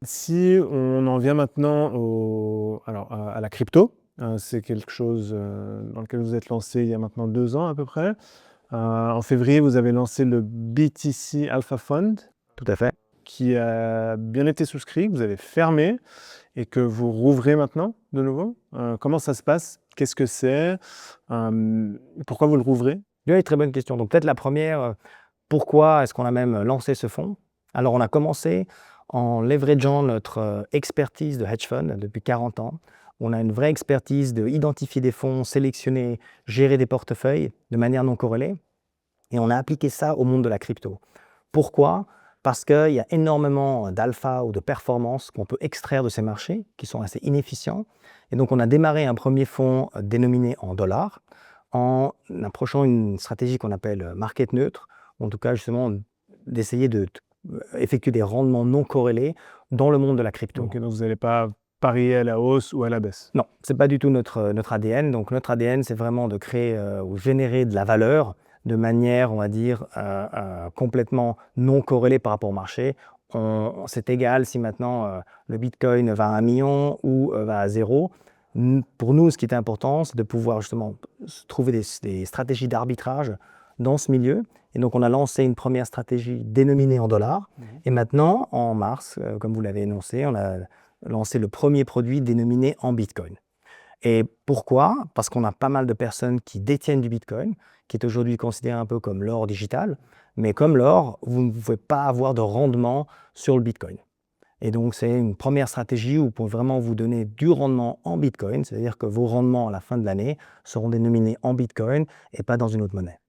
Si on en vient maintenant à la crypto, c'est quelque chose, dans lequel vous êtes lancé il y a maintenant 2 ans à peu près. En février, vous avez lancé le BTC Alpha Fund Tout à fait. qui a bien été souscrit, que vous avez fermé et que vous rouvrez maintenant de nouveau. Comment ça se passe? Qu'est-ce que c'est? Pourquoi vous le rouvrez? Oui, très bonne question. Donc peut-être la première, pourquoi est-ce qu'on a même lancé ce fonds? Alors on a commencé en leverageant notre expertise de hedge fund depuis 40 ans. On a une vraie expertise de identifier des fonds, sélectionner, gérer des portefeuilles de manière non corrélée et on a appliqué ça au monde de la crypto. Pourquoi? Parce qu'il y a énormément d'alpha ou de performance qu'on peut extraire de ces marchés qui sont assez inefficients. Et donc on a démarré un premier fonds dénominé en dollars en approchant une stratégie qu'on appelle market neutre, en tout cas justement d'essayer effectuer des rendements non corrélés dans le monde de la crypto. Donc vous n'allez pas parier à la hausse ou à la baisse? Non, ce n'est pas du tout notre ADN. Donc notre ADN, c'est vraiment de créer ou générer de la valeur de manière, on va dire, complètement non corrélée par rapport au marché. C'est égal si maintenant le Bitcoin va à 1 million ou va à 0. Pour nous, ce qui est important, c'est de pouvoir justement trouver des stratégies d'arbitrage dans ce milieu. Et donc, on a lancé une première stratégie dénominée en dollars. Et maintenant, en mars, comme vous l'avez énoncé, on a lancé le premier produit dénominé en Bitcoin. Et pourquoi? Parce qu'on a pas mal de personnes qui détiennent du Bitcoin, qui est aujourd'hui considéré un peu comme l'or digital. Mais comme l'or, vous ne pouvez pas avoir de rendement sur le Bitcoin. Et donc, c'est une première stratégie où on peut vraiment vous donner du rendement en Bitcoin, c'est-à-dire que vos rendements à la fin de l'année seront dénominés en Bitcoin et pas dans une autre monnaie.